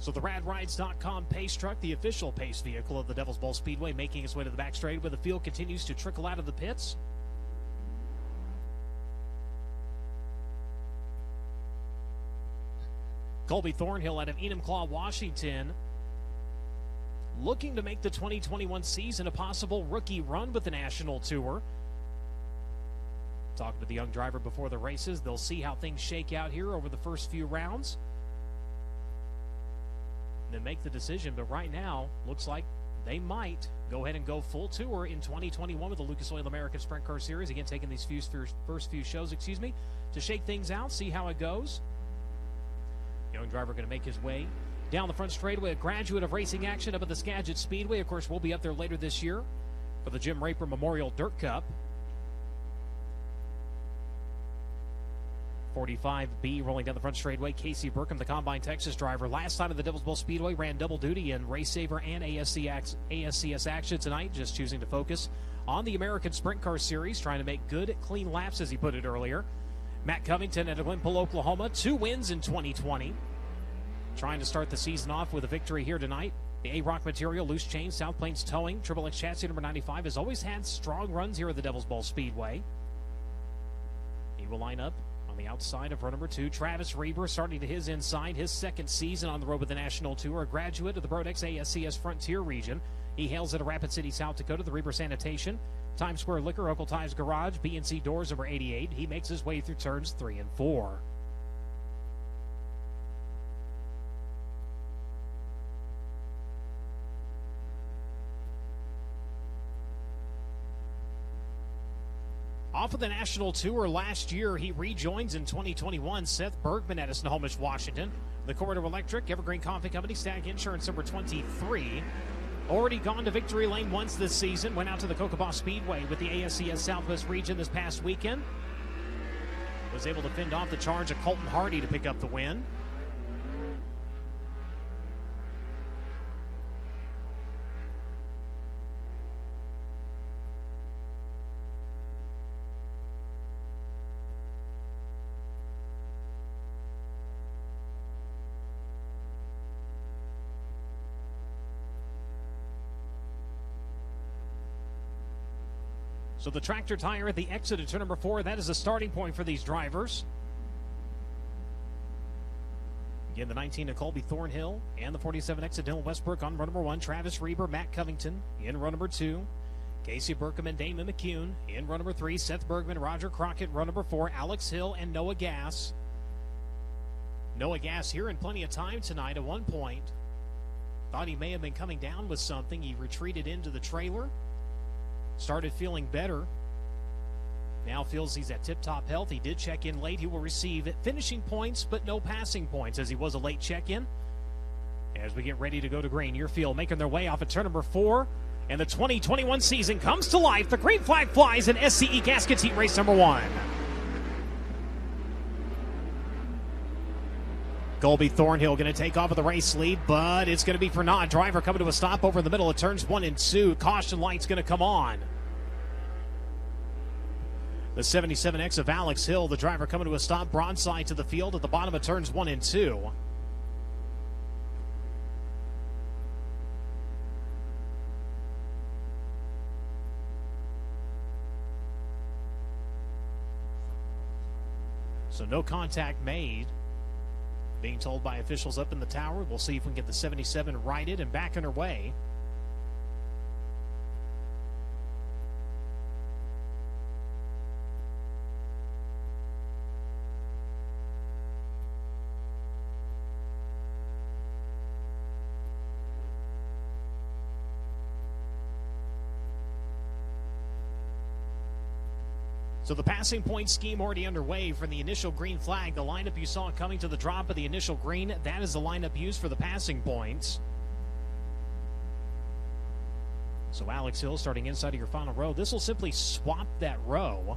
So the RadRides.com pace truck, the official pace vehicle of the Devil's Bowl Speedway, making its way to the back straightaway. The field continues to trickle out of the pits. Colby Thornhill out of Enumclaw, Washington, looking to make the 2021 season a possible rookie run with the National Tour. Talking to the young driver before the races. They'll see how things shake out here over the first few rounds, then make the decision. But right now, looks like they might go ahead and go full tour in 2021 with the Lucas Oil American Sprint Car Series. Again, taking these first few shows, to shake things out, see how it goes. Young driver going to make his way down the front straightaway, a graduate of racing action up at the Skagit Speedway. Of course, we'll be up there later this year for the Jim Raper Memorial Dirt Cup. 45B rolling down the front straightaway. Casey Burkham, the Combine Texas driver, last time at the Devil's Bowl Speedway, ran double duty in Race Saver and ASCS action tonight, just choosing to focus on the American Sprint Car Series, trying to make good, clean laps, as he put it earlier. Matt Covington at Glenpool, Oklahoma, 2 wins in 2020. Trying to start the season off with a victory here tonight. The A-Rock Material, Loose Chain, South Plains Towing, Triple X Chassis number 95 has always had strong runs here at the Devil's Bowl Speedway. He will line up on the outside of row number 2. Travis Reber starting to his inside, his second season on the road with the National Tour, a graduate of the Brodex ASCS Frontier region. He hails out of Rapid City, South Dakota, the Reber Sanitation, Times Square Liquor, Uncle Ty's Garage, B&C Doors number 88. He makes his way through turns 3 and 4. Off of the National Tour last year, he rejoins in 2021. Seth Bergman out of Snohomish, Washington. The Corridor Electric, Evergreen Coffee Company, Stag Insurance number 23. Already gone to victory lane once this season. Went out to the Kokoba Speedway with the ASCS Southwest region this past weekend. Was able to fend off the charge of Colton Hardy to pick up the win. So the tractor tire at the exit of turn number 4, that is a starting point for these drivers. Again, the 19 of Colby Thornhill and the 47 exit Dylan Westbrook on run number 1. Travis Reber, Matt Covington in run number 2. Casey Burkham and Damon McCune in run number 3. Seth Bergman, Roger Crockett, run number 4. Alex Hill and Noah Gass. Noah Gass here in plenty of time tonight. At one point, thought he may have been coming down with something. He retreated into the trailer. Started feeling better. Now feels he's at tip-top health. He did check in late. He will receive finishing points, but no passing points, as he was a late check-in. As we get ready to go to green, your field making their way off at turn number 4. And the 2021 season comes to life. The green flag flies in SCE Gaskets Heat Race number 1. Colby Thornhill going to take off with the race lead, but it's going to be for Nod. Driver coming to a stop over in the middle of turns 1 and 2. Caution light's going to come on. The 77X of Alex Hill, the driver coming to a stop broadside to the field at the bottom of turns 1 and 2. So no contact made. Being told by officials up in the tower. We'll see if we can get the 77 righted and back on her way. So the passing point scheme already underway for the initial green flag. The lineup you saw coming to the drop of the initial green, that is the lineup used for the passing points. So Alex Hill starting inside of your final row. This will simply swap that row.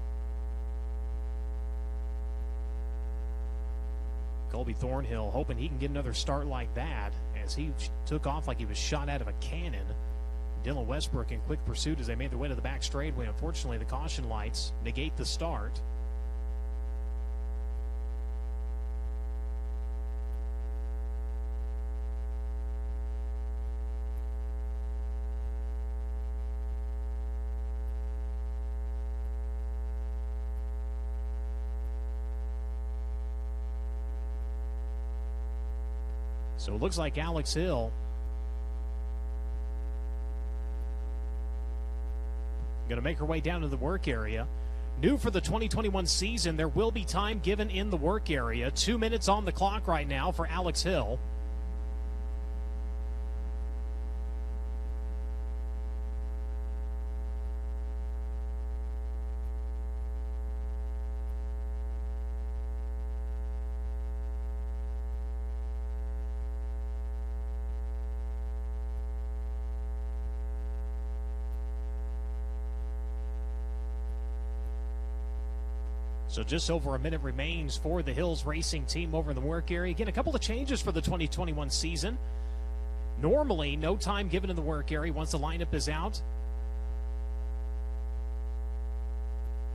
Colby Thornhill hoping he can get another start like that as he took off like he was shot out of a cannon. Dylan Westbrook in quick pursuit as they made their way to the back straightaway. Unfortunately, the caution lights negate the start. So it looks like Alex Hill going to make her way down to the work area. New for the 2021 season, there will be time given in the work area. 2 minutes on the clock right now for Alex Hill. So just over a minute remains for the Hills Racing team over in the work area. Again, a couple of changes for the 2021 season. Normally, no time given in the work area once the lineup is out.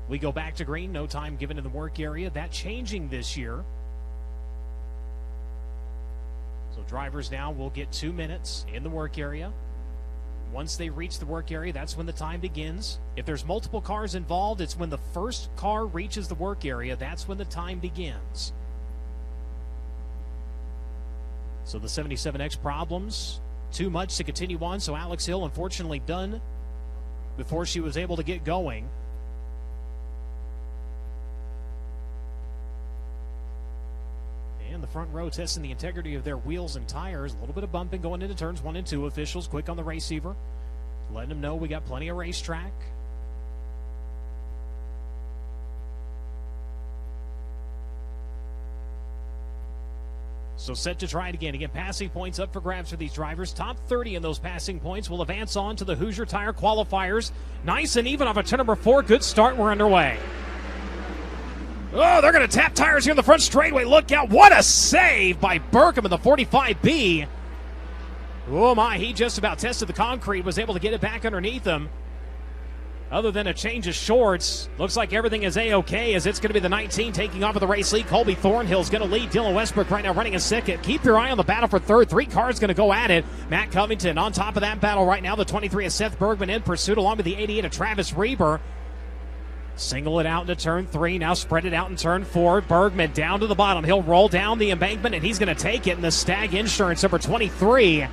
We go back to green, no time given in the work area. That changing this year. So drivers now will get 2 minutes in the work area. Once they reach the work area, that's when the time begins. If there's multiple cars involved, it's when the first car reaches the work area. That's when the time begins. So the 77X problems, too much to continue on. So Alex Hill, unfortunately, done before she was able to get going. And the front row testing the integrity of their wheels and tires. A little bit of bumping going into turns 1 and 2. Officials quick on the receiver, letting them know we got plenty of racetrack. So set to try it again. Again, passing points up for grabs for these drivers. Top 30 in those passing points will advance on to the Hoosier Tire qualifiers. Nice and even off of turn number 4. Good start. We're underway. Oh, they're going to tap tires here in the front straightaway. Look out. What a save by Burkham in the 45B. Oh, my. He just about tested the concrete, was able to get it back underneath him. Other than a change of shorts, looks like everything is A-OK as it's going to be the 19 taking off of the race lead. Colby Thornhill's going to lead. Dylan Westbrook right now running in second. Keep your eye on the battle for third. 3 cars going to go at it. Matt Covington on top of that battle right now. The 23 of Seth Bergman in pursuit along with the 88 of Travis Reber. Single it out into turn 3. Now spread it out in turn 4. Bergman down to the bottom. He'll roll down the embankment, and he's going to take it in the Stag Insurance number 23.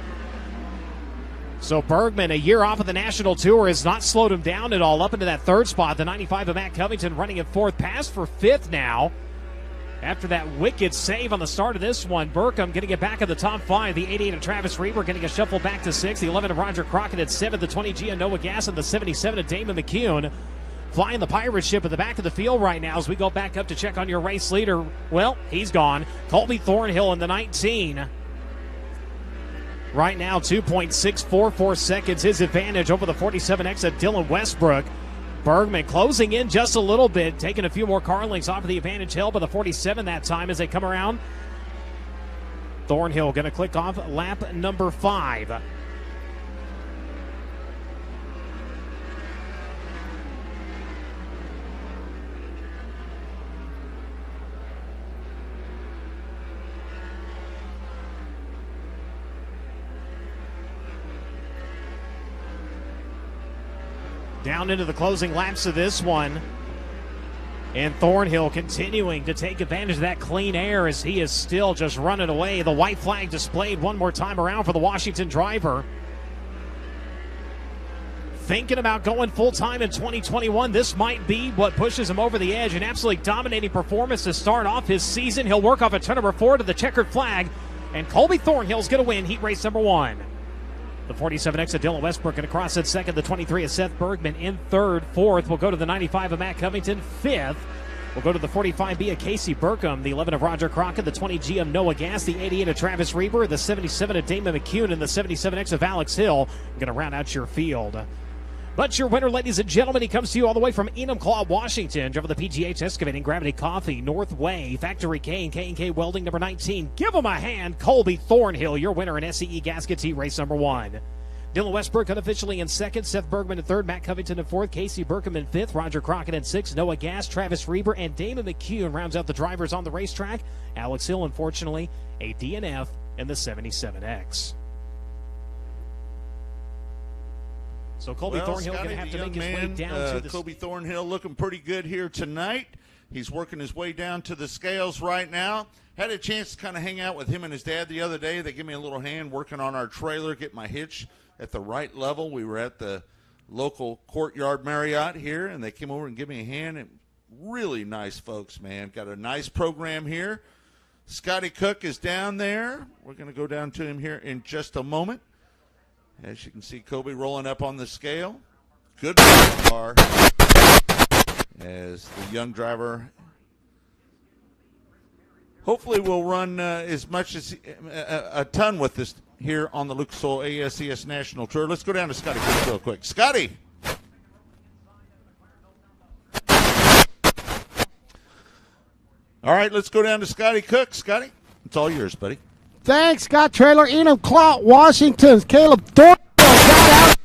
So Bergman, a year off of the national tour, has not slowed him down at all. Up into that third spot. The 95 of Matt Covington running in fourth. Pass for fifth now. After that wicked save on the start of this one, Burkham going to get back in the top 5. The 88 of Travis Reber getting a shuffle back to 6. The 11 of Roger Crockett at 7. The 20G of Noah Gass and the 77 of Damon McCune. Flying the pirate ship at the back of the field right now as we go back up to check on your race leader. Well, he's gone. Colby Thornhill in the 19. Right now, 2.644 seconds his advantage over the 47X of Dylan Westbrook. Bergman closing in just a little bit, taking a few more car lengths off of the advantage held by the 47 that time as they come around. Thornhill going to click off lap number 5. Down into the closing laps of this one. And Thornhill continuing to take advantage of that clean air as he is still just running away. The white flag displayed one more time around for the Washington driver. Thinking about going full-time in 2021. This might be what pushes him over the edge. An absolutely dominating performance to start off his season. He'll work off at turn number 4 to the checkered flag. And Colby Thornhill's going to win heat race number 1. The 47X of Dylan Westbrook going to cross in second. The 23 of Seth Bergman in third. Fourth will go to the 95 of Matt Covington. Fifth will go to the 45B of Casey Burkham. The 11 of Roger Crockett. The 20G of Noah Gass. The 88 of Travis Reber. The 77 of Damon McCune. And the 77X of Alex Hill. Going to round out your field. But your winner, ladies and gentlemen, he comes to you all the way from Enumclaw, Washington. Driven the PGH Excavating, Gravity Coffee, Northway, Factory K, and K&K Welding, number 19. Give him a hand, Colby Thornhill, your winner in SCE Gaskets Heat Race number 1. Dylan Westbrook unofficially in second. Seth Bergman in third. Matt Covington in fourth. Casey Burkham in fifth. Roger Crockett in sixth. Noah Gass, Travis Reber, and Damon McCune rounds out the drivers on the racetrack. Alex Hill, unfortunately, a DNF in the 77X. So Colby Thornhill going to have to make his way down to the... Colby Thornhill looking pretty good here tonight. He's working his way down to the scales right now. Had a chance to kind of hang out with him and his dad the other day. They gave me a little hand working on our trailer, get my hitch at the right level. We were at the local Courtyard Marriott here, and they came over and gave me a hand. And really nice folks, man. Got a nice program here. Scotty Cook is down there. We're going to go down to him here in just a moment. As you can see, Kobe rolling up on the scale. Good car as the young driver hopefully will run as much as a ton with this here on the Lucas Oil ASCS National Tour. Let's go down to Scotty Cook real quick. Scotty. All right, let's go down to Scotty Cook. Scotty, it's all yours, buddy. Thanks, Scott Trailer, Enumclaw, Washington. Caleb Thornhill got out.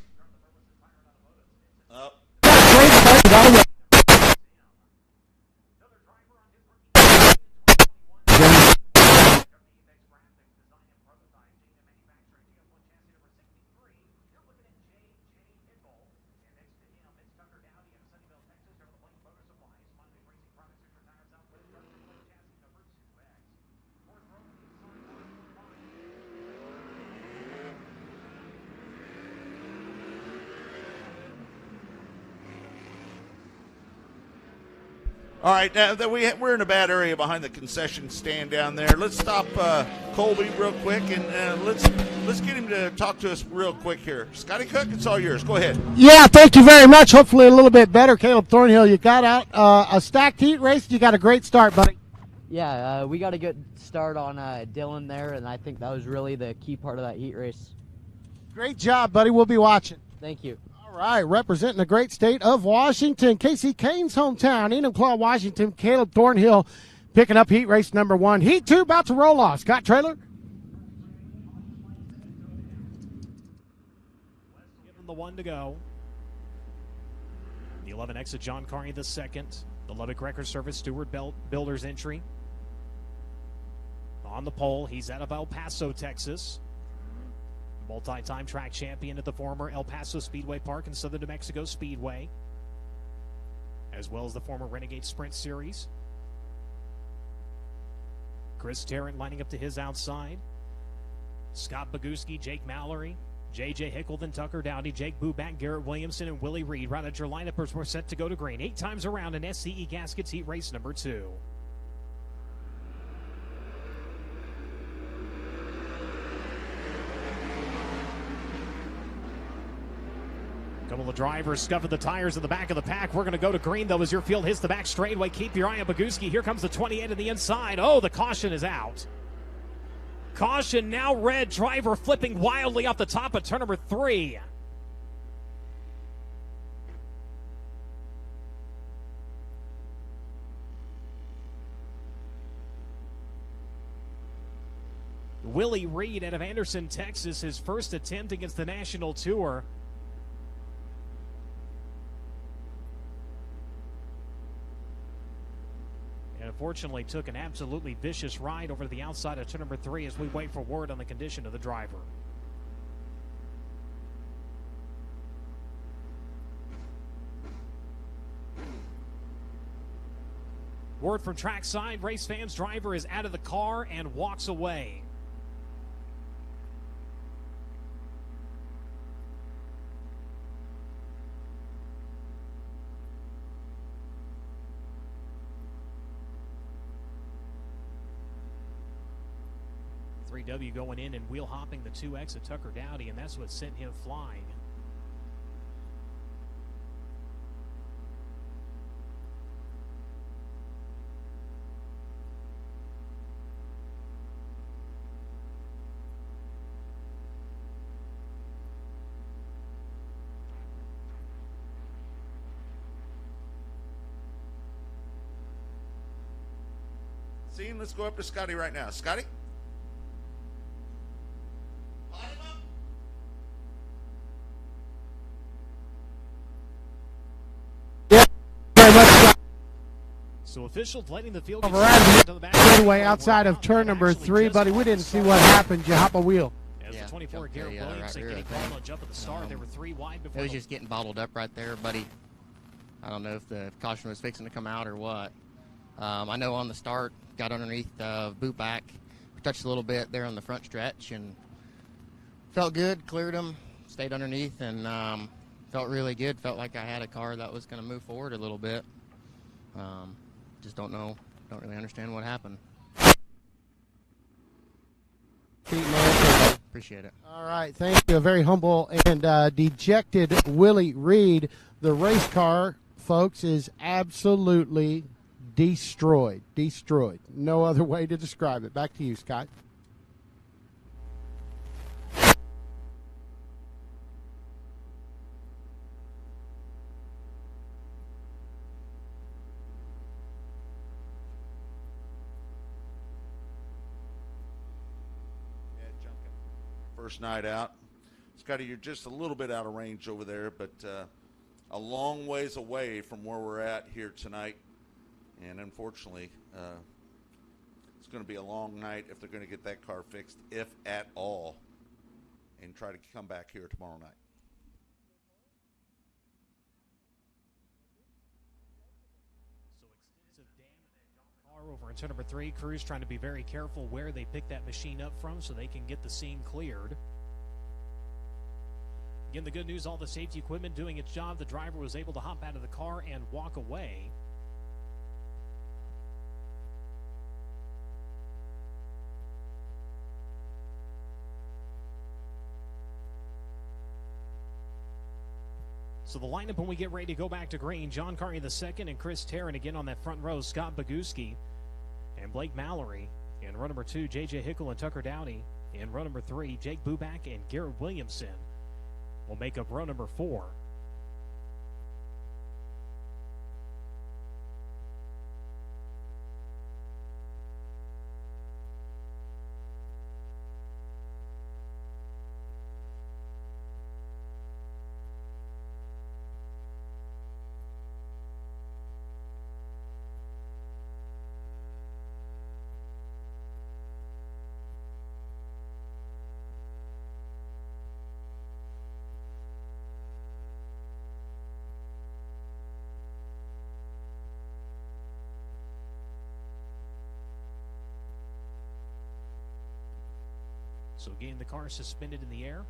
All right, now we're in a bad area behind the concession stand down there. Let's stop Colby real quick, and let's get him to talk to us real quick here. Scotty Cook, it's all yours. Go ahead. Yeah, thank you very much. Hopefully a little bit better. Caleb Thornhill, you got out a stacked heat race. You got a great start, buddy. Yeah, we got a good start on Dylan there, and I think that was really the key part of that heat race. Great job, buddy. We'll be watching. Thank you. All right, representing the great state of Washington, Casey Kane's hometown, Enumclaw, Washington. Caleb Thornhill picking up heat race number 1. Heat 2 about to roll off. Scott Trailer. Give him the 1 to go. The 11 exit, John Carney the second. The Lubbock Record Service, Stewart Builders entry. On the pole, he's out of El Paso, Texas. Multi-time track champion at the former El Paso Speedway Park and Southern New Mexico Speedway, as well as the former Renegade Sprint Series. Chris Tarrant lining up to his outside. Scott Boguski, Jake Mallory, J.J. Hickleton, Tucker Dowdy, Jake Buback, Garrett Williamson, and Willie Reed. Right at your lineup as we're set to go to green. 8 times around in SCE Gaskets heat race number 2. Couple of drivers scuffing the tires in the back of the pack. We're going to go to green, though, as your field hits the back straightaway. Keep your eye on Boguski. Here comes the 28 on the inside. Oh, the caution is out. Caution now red. Driver flipping wildly off the top of turn number 3. Willie Reed out of Anderson, Texas, his first attempt against the National Tour. Unfortunately took an absolutely vicious ride over to the outside of turn number 3 as we wait for word on the condition of the driver. Word from trackside, race fans, driver is out of the car and walks away. W going in and wheel hopping the 2X of Tucker Dowdy, and that's what sent him flying. See, let's go up to Scotty right now. Scotty? So officials letting the field to the back straightaway outside of turn number 3, buddy. We didn't see what happened. You hop a wheel. As the 24 Garrett Williams and getting ball on jump at the start, they were 3 wide before. It was just getting bottled up right there, buddy. I don't know if the caution was fixing to come out or what. I know on the start, got underneath boot back, touched a little bit there on the front stretch, and felt good, cleared them, stayed underneath, and felt really good. Felt like I had a car that was going to move forward a little bit. Just don't really understand what happened. Appreciate it. All right, thank you. A very humble and dejected Willie Reed. The race car, folks, is absolutely destroyed. Destroyed. No other way to describe it. Back to you, Scott. First night out. Scotty, you're just a little bit out of range over there, but a long ways away from where we're at here tonight. And unfortunately, it's going to be a long night if they're going to get that car fixed, if at all, and try to come back here tomorrow night. So extensive damage car over in turn number 3. Crews trying to be very careful where they pick that machine up from so they can get the scene cleared. Again, the good news, all the safety equipment doing its job. The driver was able to hop out of the car and walk away. So the lineup when we get ready to go back to green: John Carney II and Chris Tarrant again on that front row, Scott Boguski and Blake Mallory. In row number 2, J.J. Hickle and Tucker Dowdy. In row number 3, Jake Buback and Garrett Williamson will make up row number 4. So again, the car suspended in the air.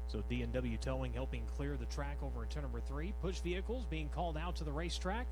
So D&W Towing helping clear the track over in turn number 3. Push vehicles being called out to the racetrack.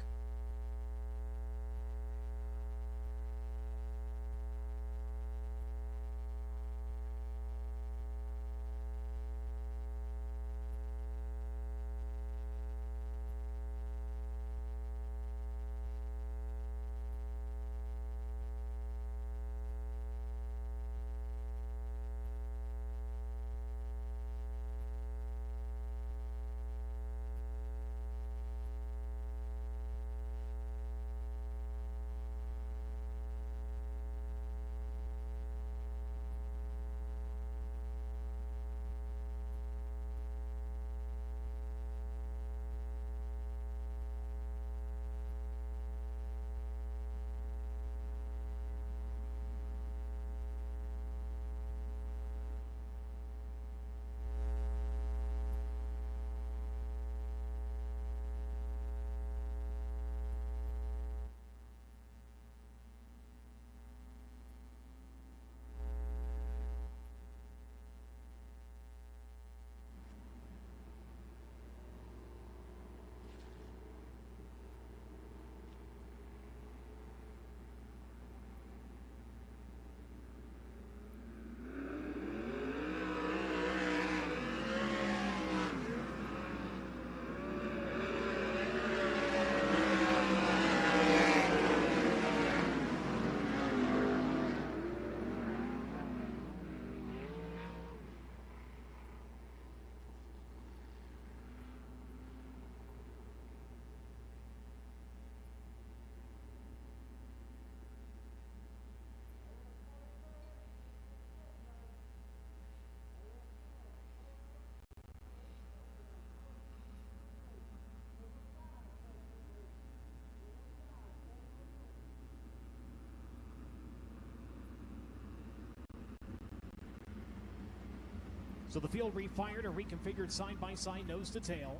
So the field refired and reconfigured side-by-side, nose to tail.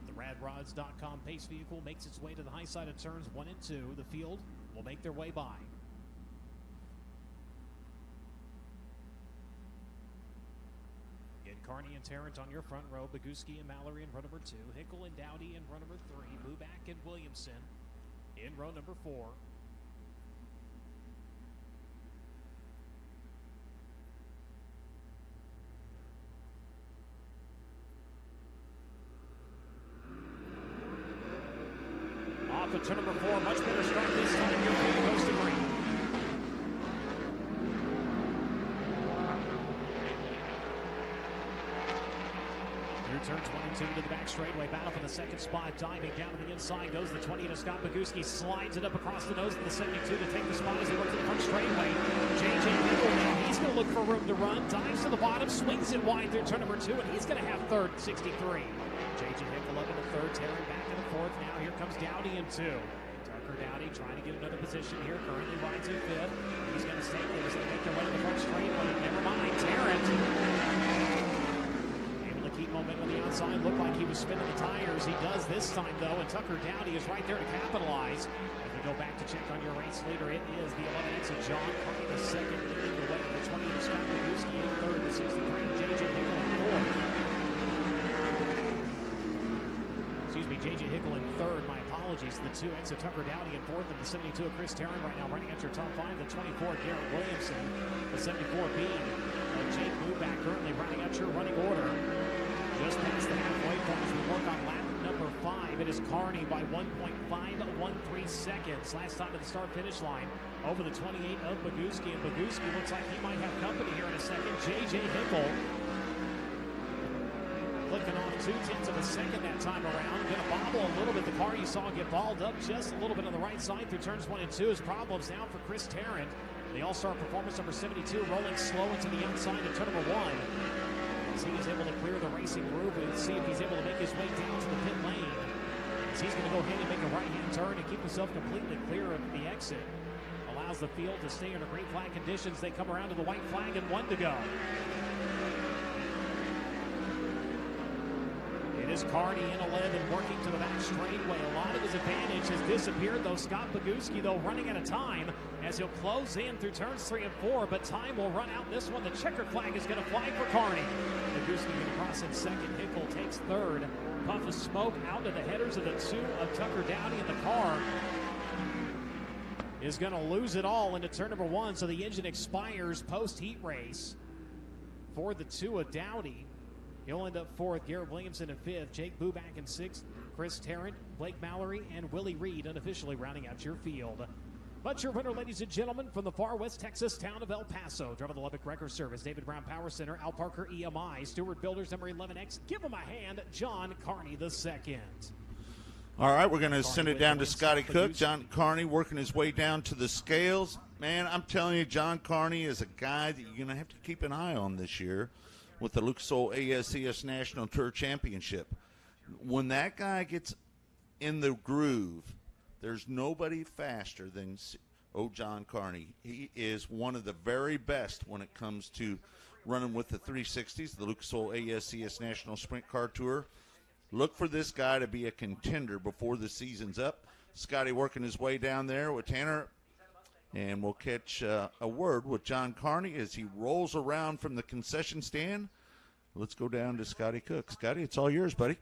The radrods.com pace vehicle makes its way to the high side of turns 1 and 2. The field will make their way by. Carney and Tarrant on your front row. Boguski and Mallory in row number 2. Hickle and Dowdy in row number 3. Buback and Williamson in row number 4. Off of turn number 4. Much better start this time. Your field goes to green. Turns 1 and 2 to the back straightaway. Battle for the second spot. Diving down to the inside goes the 20 to Scott Boguski. Slides it up across the nose of the 72 to take the spot as he looks at the front straightaway. J.J. Hickle now. He's going to look for room to run. Dives to the bottom. Swings it wide through turn number 2. And he's going to have third, 63. J.J. Hickle up in the third. Tarrant back in the fourth. Now here comes Dowdy in 2. Tucker Dowdy trying to get another position here. Currently rides in 5th. He's going to stay there. He's going to make their way to the front straightaway. Never mind. Tarrant. Keep momentum on the outside. Looked like he was spinning the tires. He does this time, though, and Tucker Dowdy is right there to capitalize. As we go back to check on your race leader, it is the 11X of John Carney, the second, leading the way to the 20 of Scott Boguski in third, the 63 J.J. Hickle in fourth. Excuse me, J.J. Hickle in third. My apologies. The 2X of Tucker Dowdy in fourth, and the 72 of Chris Tarrant right now running at your top 5. The 24 Garrett Williamson, the 74 being Jake Buback currently running at your running order. Just past the halfway point as we work on lap number 5. It is Carney by 1.513 seconds. Last time to the start-finish line over the 28 of Boguski. And Boguski looks like he might have company here in a second. J.J. Hickle clicking off 0.2 of a second that time around. Going to bobble a little bit. The car you saw get balled up just a little bit on the right side through turns 1 and 2. His problems now for Chris Tarrant. The all-star performance number 72 rolling slow into the outside of turn number 1. As he is able to clear the racing groove and see if he's able to make his way down to the pit lane. As he's going to go ahead and make a right-hand turn and keep himself completely clear of the exit. Allows the field to stay under green flag conditions. They come around to the white flag and 1 to go. It is Carney in 11 working to the back straightaway. A lot of his advantage has disappeared, though. Scott Boguski, though, running out of time as he'll close in through turns 3 and 4, but time will run out in this one. The checkered flag is going to fly for Carney. Boguski going to cross in second. Hickle takes third. Puff of smoke out to the headers of the 2 of Tucker Dowdy, and the car is going to lose it all into turn number 1, so the engine expires post-heat race for the 2 of Dowdy. He'll end up 4th. Garrett Williamson in 5th. Jake Buback in 6th. Chris Tarrant, Blake Mallory, and Willie Reed unofficially rounding out your field. But your winner, ladies and gentlemen, from the far west Texas town of El Paso, driven the Lubbock Record Service, David Brown Power Center, Al Parker EMI, Stewart Builders, number 11X. Give him a hand, John Carney II. All right, we're going to send it down to Scotty Cook. John Carney working his way down to the scales. Man, I'm telling you, John Carney is a guy that you're going to have to keep an eye on this year with the Lucas Oil ASCS National Tour Championship. When that guy gets in the groove, there's nobody faster than John Carney. He is one of the very best when it comes to running with the 360s, the Lucas Oil ASCS National Sprint Car Tour. Look for this guy to be a contender before the season's up. Scotty working his way down there with Tanner. And we'll catch a word with John Carney as he rolls around from the concession stand. Let's go down to Scotty Cook. Scotty, it's all yours, buddy.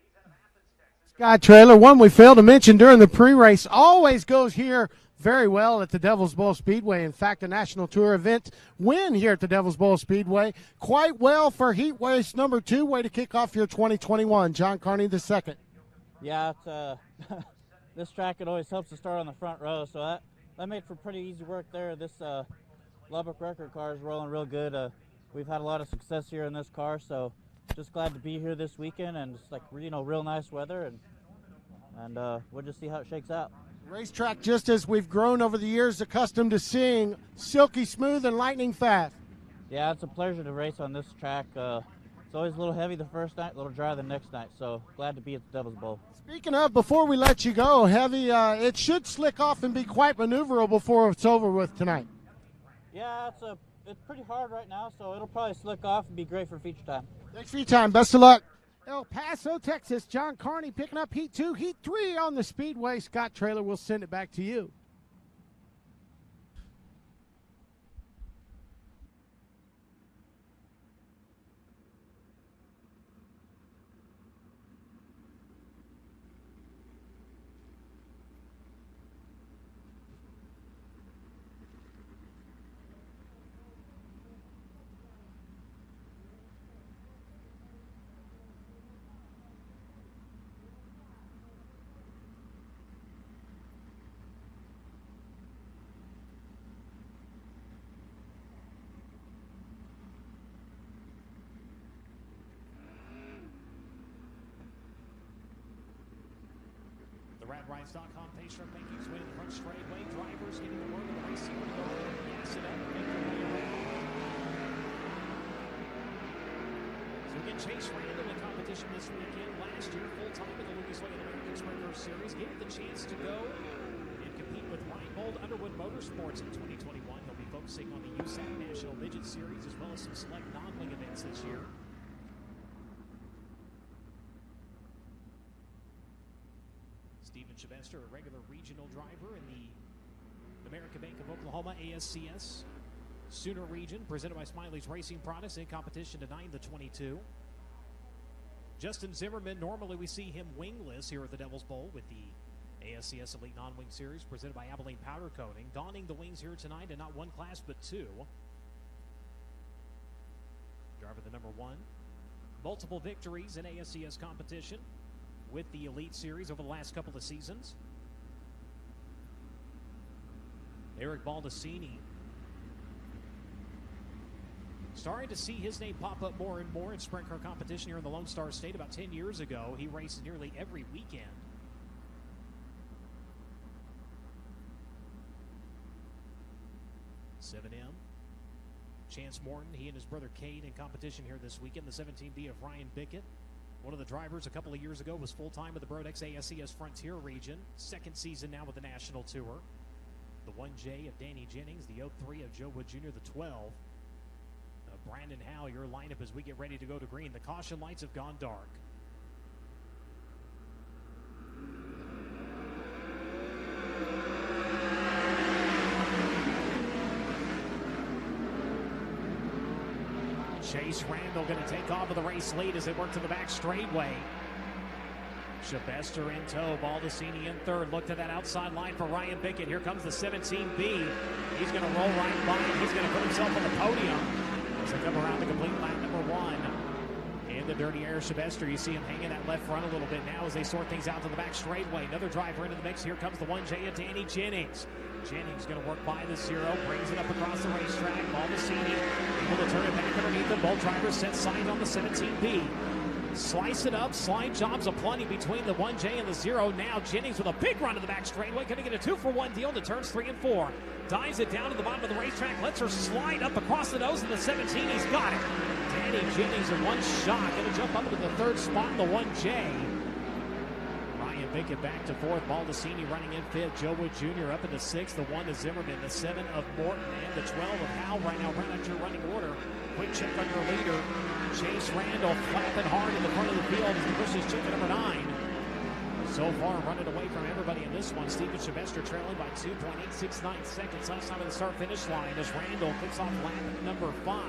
Sky Trailer, one we failed to mention during the pre-race, always goes here very well at the Devil's Bowl Speedway. In fact, a National Tour event win here at the Devil's Bowl Speedway. Quite well for heat race number 2. Way to kick off your 2021. John Carney II. Yeah, it's, this track, it always helps to start on the front row, so that made for pretty easy work there. This Lubbock record car is rolling real good. We've had a lot of success here in this car, so just glad to be here this weekend, and it's like, you know, real nice weather, and we'll just see how it shakes out. Racetrack, just as we've grown over the years, accustomed to seeing silky smooth and lightning fast. Yeah, it's a pleasure to race on this track. It's always a little heavy the first night, a little dry the next night, so glad to be at the Devil's Bowl. Speaking of, before we let you go, Heavy, it should slick off and be quite maneuverable before it's over with tonight. Yeah, it's a it's pretty hard right now, so it'll probably slick off and be great for feature time. Thanks for your time. Best of luck. El Paso, Texas, John Carney picking up Heat 2, Heat 3 on the Speedway. Scott Traylor will send it back to you. The RadRides.com pacer rankings winning the front straightaway. Drivers getting the word of the race. Here we go. Gas it up. Make their way around. So again, Chase Randall in competition this weekend. Last year, full-time in the Lucas Oil American Sprint Car Series. Gave the chance to go and compete with Reinbold Underwood Motorsports in 2021. He'll be focusing on the USAC National Midget Series as well as some select non-wing events this year. Steven Chevester, a regular regional driver in the American Bank of Oklahoma ASCS Sooner region, presented by Smiley's Racing Products, in competition tonight, the 22. Justin Zimmerman, normally we see him wingless here at the Devil's Bowl with the ASCS Elite Non-Wing Series, presented by Abilene Powder Coating. Donning the wings here tonight in not one class but two. Driver the number 1. Multiple victories in ASCS competition with the Elite Series over the last couple of seasons. Eric Baldacini. Starting to see his name pop up more and more in sprint car competition here in the Lone Star State. About 10 years ago, he raced nearly every weekend. M. Chance Morton, he and his brother Cade in competition here this weekend. The 17B of Ryan Bickett. One of the drivers a couple of years ago was full-time with the Brodex ASCS Frontier region. Second season now with the National Tour. The 1J of Danny Jennings, the 03 of Joe Wood Jr., the 12. Brandon Howe, your lineup as we get ready to go to green. The caution lights have gone dark. Chase Randall going to take off with the race lead as they work to the back straightway. Chevester in tow, Baldacini in third. Look to that outside line for Ryan Bickett. Here comes the 17B. He's going to roll right by him. He's going to put himself on the podium as they come around the complete lap number 1. In the dirty air, Chevester, you see him hanging that left front a little bit now as they sort things out to the back straightway. Another driver into the mix. Here comes the 1J of Danny Jennings. Jennings going to work by the 0, brings it up across the racetrack. Baldacini able to turn it back underneath him. Both drivers set signs on the 17B. Slice it up, slide jobs aplenty between the 1J and the 0. Now Jennings with a big run to the back straightway, going to get a 2-for-1 deal to turns 3 and 4. Dives it down to the bottom of the racetrack, lets her slide up across the nose of the 17. He's got it. Danny Jennings in one shot, going to jump up into the 3rd spot in the 1J. Ryan Bickett back to 4th. Baldacini running in 5th. Joe Wood Jr. up into 6th. The 1 is Zimmerman. The 7 of Morton. And the 12 of Howe right now. Right out your running order. Quick check on your leader. Chase Randall flapping hard in the front of the field as he pushes check number 9. So far running away from everybody in this one. Steven Chevester trailing by 2.869 seconds last time in the start-finish line as Randall kicks off lap number 5.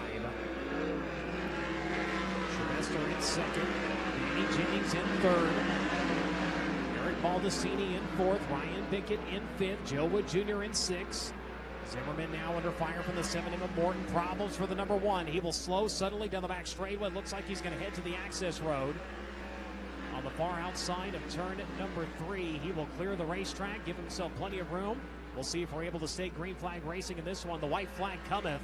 Chevester in 2nd. Danny Jennings in 3rd. Eric Baldacini in 4th. Ryan Bickett in 5th. Joe Wood Jr. in 6th. Zimmerman now under fire from the 7 of Morton. Problems for the number 1. He will slow suddenly down the back straightaway. Looks like he's going to head to the access road. On the far outside of turn number 3, he will clear the racetrack, give himself plenty of room. We'll see if we're able to stay green flag racing in this one. The white flag cometh.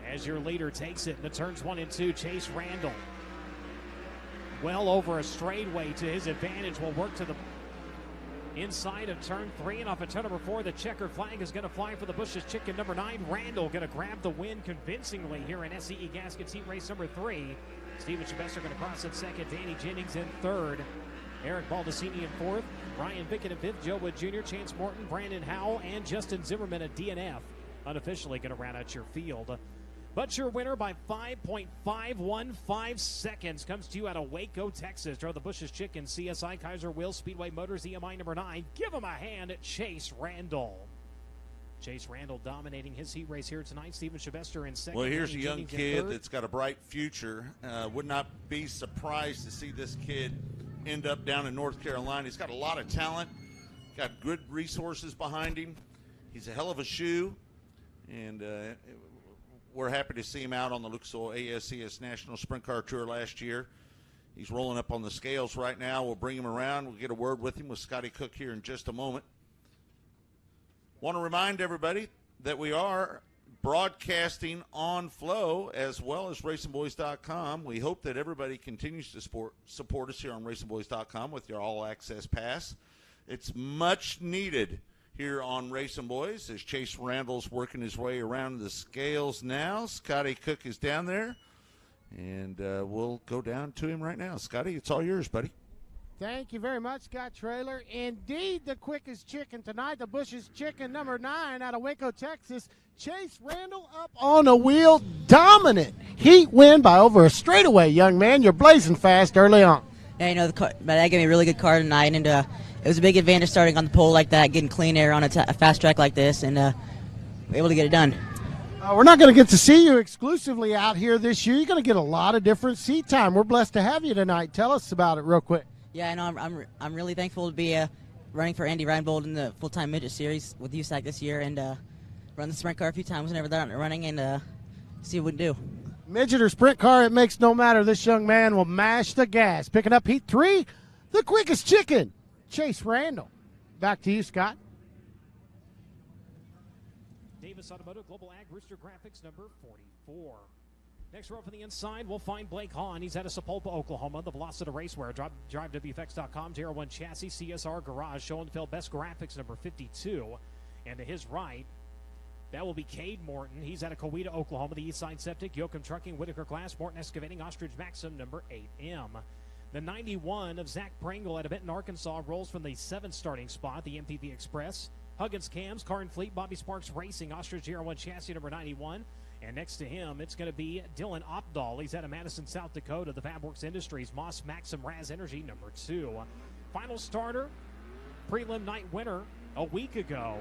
As your leader takes it in the turns 1 and 2, Chase Randall. Well over a straightaway to his advantage. Will work to the inside of turn 3, and off of turn number 4, the checkered flag is going to fly for the Bush's Chicken number 9. Randall going to grab the win convincingly here in SCE Gaskets Heat Race number 3. Steven Chevester going to cross in 2nd. Danny Jennings in 3rd. Eric Baldacini in 4th. Ryan Bickett in 5th. Joe Wood Jr., Chance Morton, Brandon Howell, and Justin Zimmerman, a DNF unofficially going to round out your field. But your winner by 5.515 seconds comes to you out of Waco, Texas. Drove the Bush's Chicken, CSI, Kaiser Wheels, Speedway Motors, EMI number 9. Give him a hand at Chase Randall. Chase Randall dominating his heat race here tonight. Steven Sylvester in second. Well, here's a Danny young Jennings in kid third. that's got a bright future. Would not be surprised to see this kid end up down in North Carolina. He's got a lot of talent, got good resources behind him. He's a hell of a shoe, and we're happy to see him out on the Lucas Oil ASCS National Sprint Car Tour last year. He's rolling up on the scales right now. We'll bring him around. We'll get a word with him with Scotty Cook here in just a moment. Want to remind everybody that we are broadcasting on Flow as well as RacingBoys.com. We hope that everybody continues to support us here on RacingBoys.com with your all-access pass. It's much needed here on Racing Boys as Chase Randall's working his way around the scales now. Scotty Cook is down there, and we'll go down to him right now. Scotty, it's all yours, buddy. Thank you very much, Scott Traylor. Indeed, the quickest chicken tonight, the Bush's Chicken number 9 out of Waco, Texas. Chase Randall up on a wheel, dominant heat win by over a straightaway, young man. You're blazing fast early on. Yeah, you know, but that gave me a really good car tonight, and it was a big advantage starting on the pole like that, getting clean air on a fast track like this, and able to get it done. We're not going to get to see you exclusively out here this year. You're going to get a lot of different seat time. We're blessed to have you tonight. Tell us about it real quick. Yeah, I know. I'm really thankful to be running for Andy Reinbold in the full-time midget series with USAC this year, and run the sprint car a few times whenever they're out running, and see what we can do. Midget or sprint car, it makes no matter. This young man will mash the gas. Picking up heat 3, the quickest chicken, Chase Randall. Back to you, Scott. Davis Automotive Global Ag Rooster Graphics number 44. Next row from the inside, we'll find Blake Hahn. He's out of Sapulpa, Oklahoma. The Velocity Racewear, DriveWFX.com, JR1 Chassis, CSR Garage, Show and Tell Best Graphics number 52. And to his right, that will be Cade Morton. He's out of Coweta, Oklahoma. The Eastside Septic, Yoakum Trucking, Whitaker Glass, Morton Excavating, Ostrich Maxim number 8M. The 91 of Zach Pringle out of Benton, Arkansas, rolls from the 7th starting spot, the MPV Express. Huggins Cams, Car and Fleet, Bobby Sparks Racing, Ostrich JR1 Chassis number 91. And next to him, it's going to be Dylan Opdahl. He's out of Madison, South Dakota. The Fabworks Industries, Moss Maxim Raz Energy number 2. Final starter, prelim night winner a week ago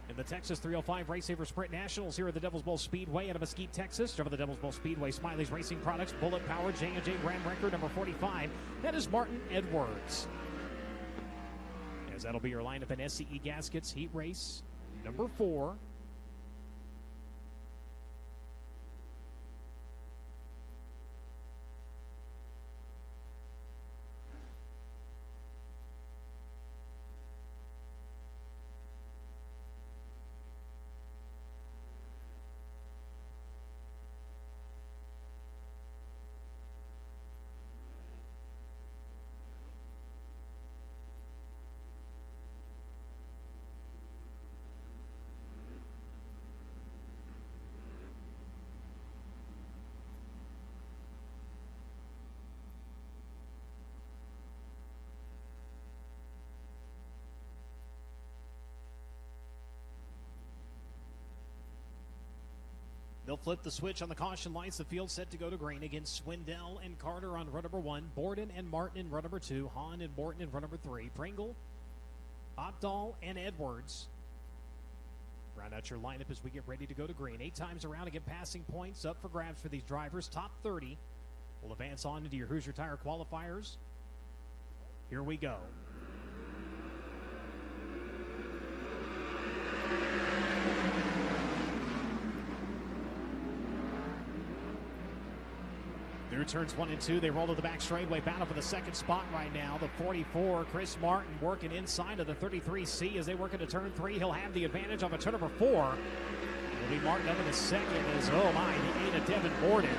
in the Texas 305 Race Saver Sprint Nationals here at the Devil's Bowl Speedway out of Mesquite, Texas. Over the Devil's Bowl Speedway, Smiley's Racing Products, Bullet Power, J&J Ram Record number 45. That is Martin Edwards. As that'll be your lineup in SCE Gaskets Heat Race number 4. They'll flip the switch on the caution lights. The field set to go to green against Swindell and Carter on run number 1. Borden and Martin in run number 2. Hahn and Morton in run number 3. Pringle, Opdahl, and Edwards. Round out your lineup as we get ready to go to green. 8 times around to get passing points up for grabs for these drivers. Top 30 will advance on into your Hoosier Tire qualifiers. Here we go. Through turns 1 and 2, they roll to the back straightaway. Battle for the second spot right now. The 44, Chris Martin, working inside of the 33C as they work into turn 3. He'll have the advantage of a turn number 4. It'll be Martin up in the second as, oh my, the 8 of Devin Borden.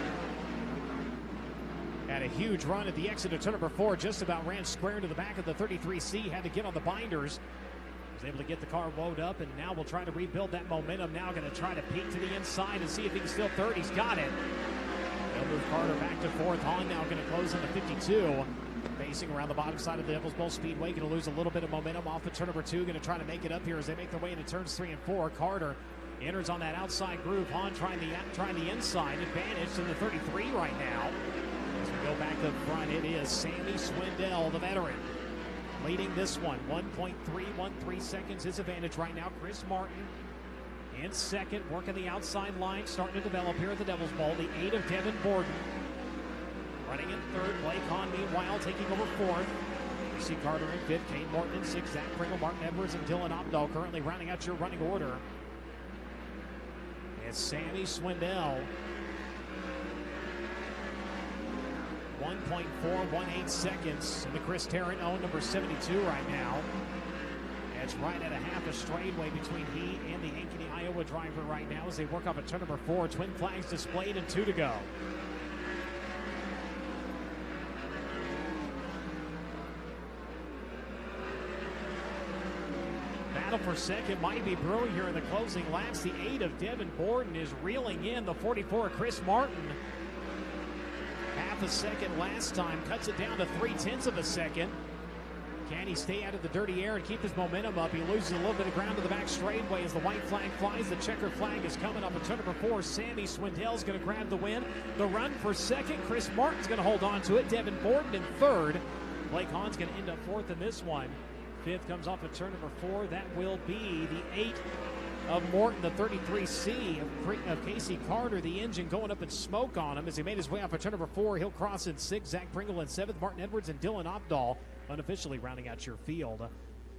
Had a huge run at the exit of turn number 4. Just about ran square into the back of the 33C. Had to get on the binders. Was able to get the car wound up, and now we'll try to rebuild that momentum. Now going to try to peek to the inside and see if he can still third. He's got it. They'll move Carter back to 4th. Hahn now going to close on the 52. racing around the bottom side of the Devil's Bowl Speedway. Going to lose a little bit of momentum off of turn number 2. Going to try to make it up here as they make their way into turns 3 and 4. Carter enters on that outside groove. Hahn trying the inside advantage to the 33 right now. As we go back up front, it is Sammy Swindell, the veteran, leading this one. 1.313 seconds his advantage right now. Chris Martin in second, working the outside line, starting to develop here at the Devil's Bowl. The 8 of Devin Borden running in third. Blake Hahn, meanwhile, taking over fourth. C. Carter in fifth. Kane Morton in sixth. Zach Pringle, Martin Edwards, and Dylan Opdahl currently rounding out your running order. It's Sammy Swindell. 1.418 seconds in the Chris Tarrant owned number 72 right now. It's right at a half a straightaway between he and the Ankeny, Iowa driver right now as they work off at turn number 4. Twin flags displayed and 2 to go. Battle for second might be brewing here in the closing laps. The 8 of Devin Borden is reeling in the 44 of Chris Martin. Half a second last time, cuts it down to 0.3 of a second. Can he stay out of the dirty air and keep his momentum up? He loses a little bit of ground to the back straightaway as the white flag flies. The checker flag is coming up at turn number 4. Sammy Swindell's going to grab the win. The run for second. Chris Martin's going to hold on to it. Devin Borden in third. Blake Hahn's going to end up fourth in this one. Fifth comes off at turn number 4. That will be the 8 of Morton, the 33C of Casey Carter. The engine going up in smoke on him as he made his way off at turn number 4. He'll cross in 6th. Zach Pringle in 7th. Martin Edwards and Dylan Opdahl unofficially rounding out your field.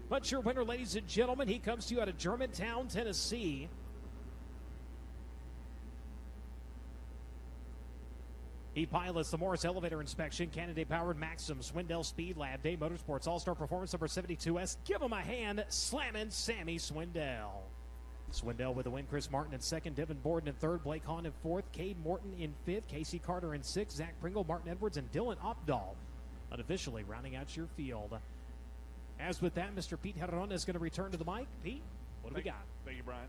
But your winner, ladies and gentlemen, he comes to you out of Germantown, Tennessee. He pilots the Morris Elevator Inspection, Candidate-powered Maxim, Swindell Speed Lab, Day Motorsports All-Star Performance number 72S. Give him a hand, slamming Sammy Swindell. Swindell with the win. Chris Martin in second, Devin Borden in third, Blake Hahn in fourth, Cade Morton in fifth, Casey Carter in sixth, Zach Pringle, Martin Edwards, and Dylan Opdahl unofficially rounding out your field. As with that, Mr. Pete Herron is going to return to the mic. Pete, what do we got? Thank you, Brian.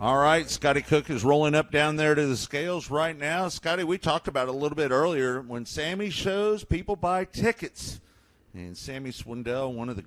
All right, Scotty Cook is rolling up down there to the scales right now. Scotty, we talked about it a little bit earlier. When Sammy shows, people buy tickets. And Sammy Swindell, one of the